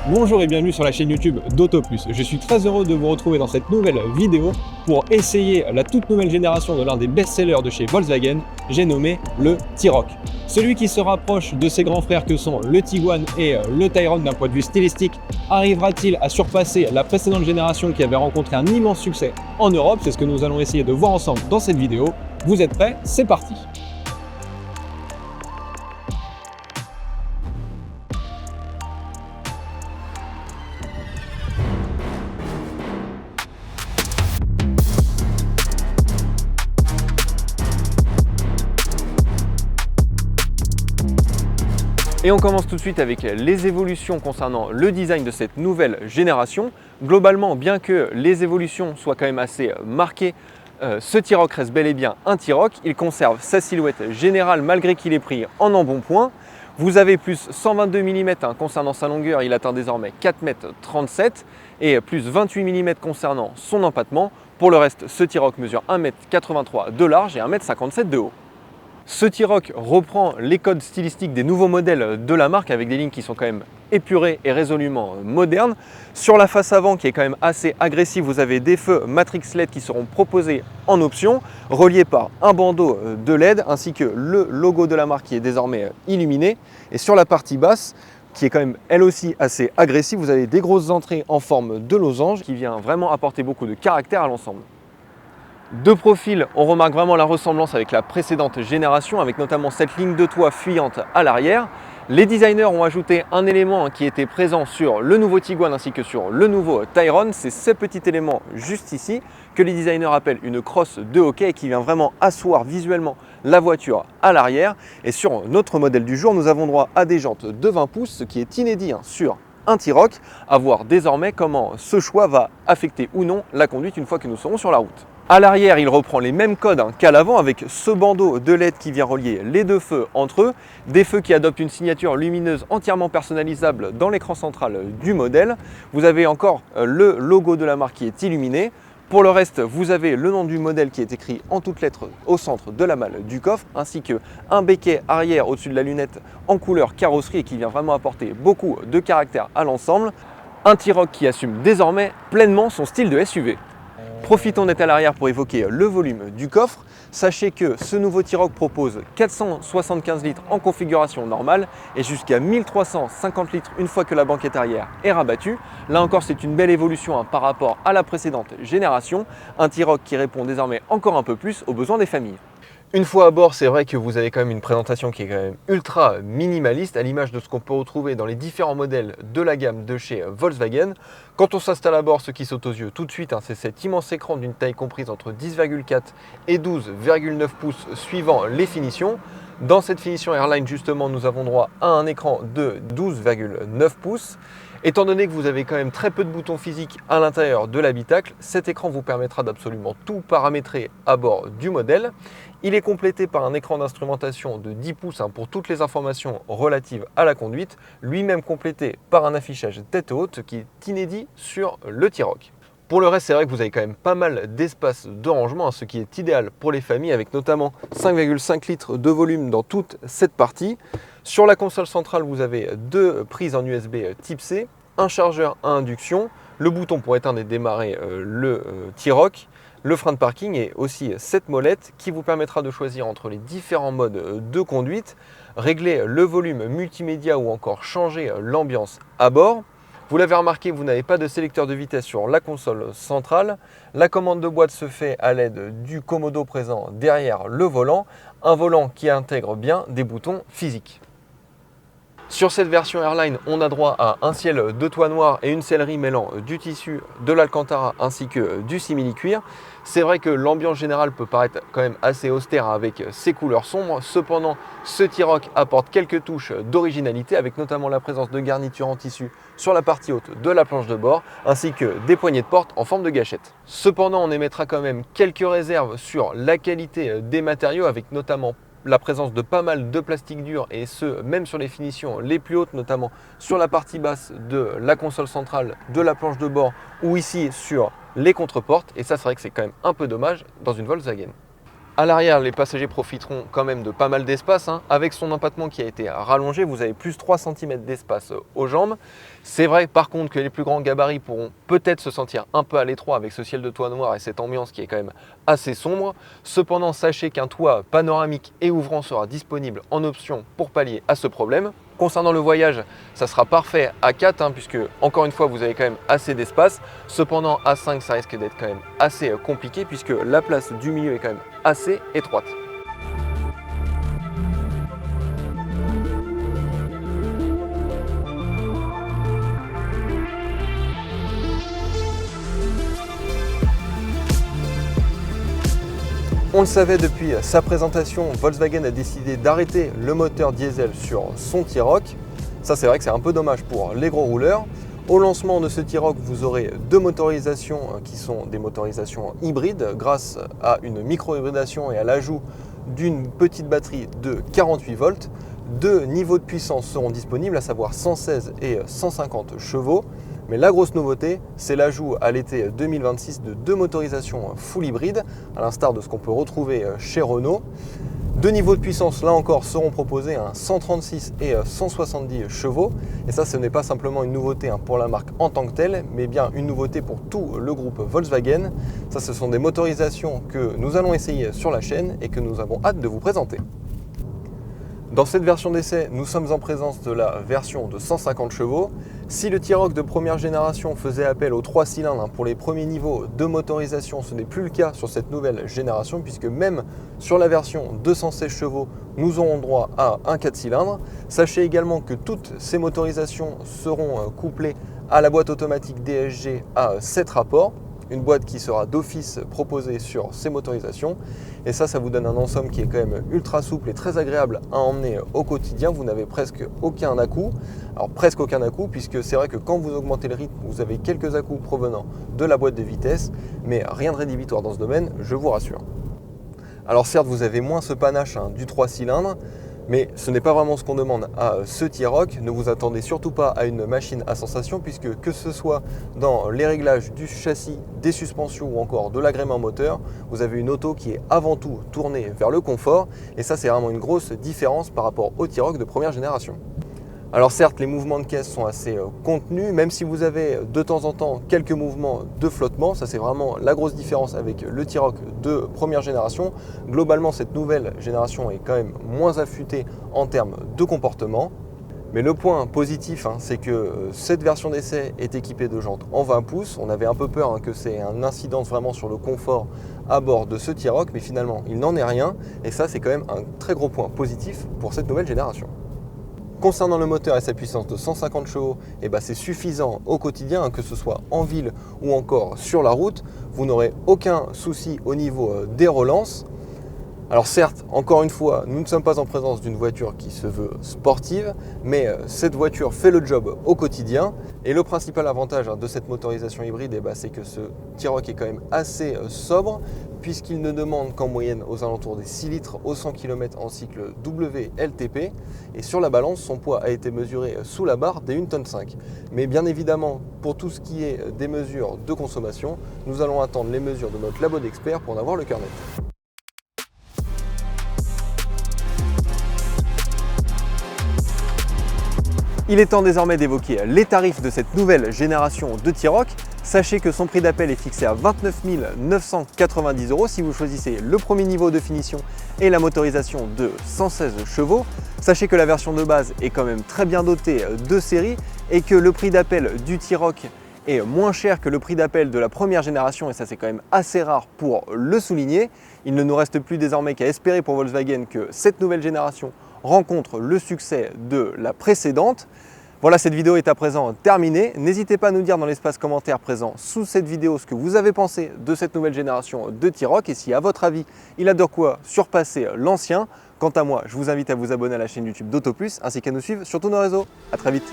Bonjour et bienvenue sur la chaîne YouTube d'AutoPlus. Je suis très heureux de vous retrouver dans cette nouvelle vidéo pour essayer la toute nouvelle génération de l'un des best-sellers de chez Volkswagen, j'ai nommé le T-Roc. Celui qui se rapproche de ses grands frères que sont le Tiguan et le Tayron d'un point de vue stylistique, arrivera-t-il à surpasser la précédente génération qui avait rencontré un immense succès en Europe? C'est ce que nous allons essayer de voir ensemble dans cette vidéo. Vous êtes prêts? C'est parti! Et on commence tout de suite avec les évolutions concernant le design de cette nouvelle génération. Globalement, bien que les évolutions soient quand même assez marquées, ce T-Roc reste bel et bien un T-Roc. Il conserve sa silhouette générale malgré qu'il est pris en embonpoint. Vous avez plus 122 mm concernant sa longueur, il atteint désormais 4,37 m et plus 28 mm concernant son empattement. Pour le reste, ce T-Roc mesure 1,83 m de large et 1,57 m de haut. Ce T-Roc reprend les codes stylistiques des nouveaux modèles de la marque avec des lignes qui sont quand même épurées et résolument modernes. Sur la face avant qui est quand même assez agressive, vous avez des feux Matrix LED qui seront proposés en option, reliés par un bandeau de LED ainsi que le logo de la marque qui est désormais illuminé. Et sur la partie basse, qui est quand même elle aussi assez agressive, vous avez des grosses entrées en forme de losange qui vient vraiment apporter beaucoup de caractère à l'ensemble. De profil, on remarque vraiment la ressemblance avec la précédente génération, avec notamment cette ligne de toit fuyante à l'arrière. Les designers ont ajouté un élément qui était présent sur le nouveau Tiguan ainsi que sur le nouveau Tayron. C'est ce petit élément juste ici que les designers appellent une crosse de hockey et qui vient vraiment asseoir visuellement la voiture à l'arrière. Et sur notre modèle du jour, nous avons droit à des jantes de 20 pouces, ce qui est inédit sur un T-Roc. À voir désormais comment ce choix va affecter ou non la conduite une fois que nous serons sur la route. À l'arrière, il reprend les mêmes codes qu'à l'avant avec ce bandeau de LED qui vient relier les deux feux entre eux, des feux qui adoptent une signature lumineuse entièrement personnalisable dans l'écran central du modèle. Vous avez encore le logo de la marque qui est illuminé. Pour le reste, vous avez le nom du modèle qui est écrit en toutes lettres au centre de la malle du coffre, ainsi qu'un béquet arrière au-dessus de la lunette en couleur carrosserie et qui vient vraiment apporter beaucoup de caractère à l'ensemble. Un T-Roc qui assume désormais pleinement son style de SUV. Profitons d'être à l'arrière pour évoquer le volume du coffre. Sachez que ce nouveau T-Roc propose 475 litres en configuration normale et jusqu'à 1350 litres une fois que la banquette arrière est rabattue. Là encore, c'est une belle évolution par rapport à la précédente génération. Un T-Roc qui répond désormais encore un peu plus aux besoins des familles. Une fois à bord, c'est vrai que vous avez quand même une présentation qui est quand même ultra minimaliste à l'image de ce qu'on peut retrouver dans les différents modèles de la gamme de chez Volkswagen. Quand on s'installe à bord, ce qui saute aux yeux tout de suite, c'est cet immense écran d'une taille comprise entre 10,4 et 12,9 pouces suivant les finitions. Dans cette finition Airline, justement, nous avons droit à un écran de 12,9 pouces. Étant donné que vous avez quand même très peu de boutons physiques à l'intérieur de l'habitacle, cet écran vous permettra d'absolument tout paramétrer à bord du modèle. Il est complété par un écran d'instrumentation de 10 pouces pour toutes les informations relatives à la conduite, lui-même complété par un affichage tête haute qui est inédit sur le T-Roc. Pour le reste, c'est vrai que vous avez quand même pas mal d'espace de rangement, ce qui est idéal pour les familles avec notamment 5,5 litres de volume dans toute cette partie. Sur la console centrale, vous avez deux prises en USB type C, un chargeur à induction, le bouton pour éteindre et démarrer le T-Roc, le frein de parking et aussi cette molette qui vous permettra de choisir entre les différents modes de conduite, régler le volume multimédia ou encore changer l'ambiance à bord. Vous l'avez remarqué, vous n'avez pas de sélecteur de vitesse sur la console centrale. La commande de boîte se fait à l'aide du commodo présent derrière le volant, un volant qui intègre bien des boutons physiques. Sur cette version Airline, on a droit à un ciel de toit noir et une sellerie mêlant du tissu, de l'Alcantara ainsi que du simili-cuir. C'est vrai que l'ambiance générale peut paraître quand même assez austère avec ses couleurs sombres. Cependant, ce T-Roc apporte quelques touches d'originalité avec notamment la présence de garnitures en tissu sur la partie haute de la planche de bord ainsi que des poignées de porte en forme de gâchette. Cependant, on émettra quand même quelques réserves sur la qualité des matériaux avec notamment la présence de pas mal de plastique dur et ce même sur les finitions les plus hautes, notamment sur la partie basse de la console centrale, de la planche de bord ou ici sur les contreportes. Et ça, c'est vrai que c'est quand même un peu dommage dans une Volkswagen. À l'arrière, les passagers profiteront quand même de pas mal d'espace, hein. Avec son empattement qui a été rallongé, vous avez plus 3 cm d'espace aux jambes. C'est vrai par contre que les plus grands gabarits pourront peut-être se sentir un peu à l'étroit avec ce ciel de toit noir et cette ambiance qui est quand même assez sombre. Cependant, sachez qu'un toit panoramique et ouvrant sera disponible en option pour pallier à ce problème. Concernant le voyage, ça sera parfait à 4, hein, puisque encore une fois vous avez quand même assez d'espace. Cependant à 5 ça risque d'être quand même assez compliqué puisque la place du milieu est quand même assez étroite. On le savait depuis sa présentation, Volkswagen a décidé d'arrêter le moteur diesel sur son T-Roc. Ça c'est vrai que c'est un peu dommage pour les gros rouleurs. Au lancement de ce T-Roc, vous aurez deux motorisations qui sont des motorisations hybrides grâce à une micro-hybridation et à l'ajout d'une petite batterie de 48 volts. Deux niveaux de puissance seront disponibles, à savoir 116 et 150 chevaux. Mais la grosse nouveauté, c'est l'ajout à l'été 2026 de deux motorisations full hybrides, à l'instar de ce qu'on peut retrouver chez Renault. Deux niveaux de puissance, là encore, seront proposés, 136 et 170 chevaux. Et ça, ce n'est pas simplement une nouveauté pour la marque en tant que telle, mais bien une nouveauté pour tout le groupe Volkswagen. Ça, ce sont des motorisations que nous allons essayer sur la chaîne et que nous avons hâte de vous présenter. Dans cette version d'essai, nous sommes en présence de la version de 150 chevaux. Si le T-Roc de première génération faisait appel aux 3 cylindres pour les premiers niveaux de motorisation, ce n'est plus le cas sur cette nouvelle génération puisque même sur la version 216 chevaux, nous aurons droit à un 4 cylindres. Sachez également que toutes ces motorisations seront couplées à la boîte automatique DSG à 7 rapports. Une boîte qui sera d'office proposée sur ces motorisations. Et ça vous donne un ensemble qui est quand même ultra souple et très agréable à emmener au quotidien. Vous n'avez presque aucun à-coup. Alors presque aucun à-coup puisque c'est vrai que quand vous augmentez le rythme, vous avez quelques à-coups provenant de la boîte de vitesse, mais rien de rédhibitoire dans ce domaine, je vous rassure. Alors certes, vous avez moins ce panache du 3 cylindres, mais ce n'est pas vraiment ce qu'on demande à ce T-Roc. Ne vous attendez surtout pas à une machine à sensation puisque que ce soit dans les réglages du châssis, des suspensions ou encore de l'agrément moteur, vous avez une auto qui est avant tout tournée vers le confort et ça c'est vraiment une grosse différence par rapport au T-Roc de première génération. Alors certes, les mouvements de caisse sont assez contenus, même si vous avez de temps en temps quelques mouvements de flottement, ça c'est vraiment la grosse différence avec le T-Roc de première génération. Globalement, cette nouvelle génération est quand même moins affûtée en termes de comportement. Mais le point positif, c'est que cette version d'essai est équipée de jantes en 20 pouces. On avait un peu peur que c'est un incident vraiment sur le confort à bord de ce T-Roc, mais finalement il n'en est rien. Et ça c'est quand même un très gros point positif pour cette nouvelle génération. Concernant le moteur et sa puissance de 150 chevaux, c'est suffisant au quotidien, que ce soit en ville ou encore sur la route. Vous n'aurez aucun souci au niveau des relances. Alors certes, encore une fois, nous ne sommes pas en présence d'une voiture qui se veut sportive, mais cette voiture fait le job au quotidien. Et le principal avantage de cette motorisation hybride, c'est que ce T-Roc est quand même assez sobre, puisqu'il ne demande qu'en moyenne aux alentours des 6 litres au 100 km en cycle WLTP. Et sur la balance, son poids a été mesuré sous la barre des 1,5 tonne. Mais bien évidemment, pour tout ce qui est des mesures de consommation, nous allons attendre les mesures de notre labo d'experts pour en avoir le cœur net. Il est temps désormais d'évoquer les tarifs de cette nouvelle génération de T-Roc. Sachez que son prix d'appel est fixé à 29 990 € si vous choisissez le premier niveau de finition et la motorisation de 116 chevaux. Sachez que la version de base est quand même très bien dotée de série et que le prix d'appel du T-Roc est moins cher que le prix d'appel de la première génération et ça c'est quand même assez rare pour le souligner. Il ne nous reste plus désormais qu'à espérer pour Volkswagen que cette nouvelle génération rencontre le succès de la précédente. Voilà, cette vidéo est à présent terminée. N'hésitez pas à nous dire dans l'espace commentaire présent sous cette vidéo ce que vous avez pensé de cette nouvelle génération de T-Roc et si à votre avis il a de quoi surpasser l'ancien. Quant à moi, je vous invite à vous abonner à la chaîne YouTube d'AutoPlus ainsi qu'à nous suivre sur tous nos réseaux. A très vite.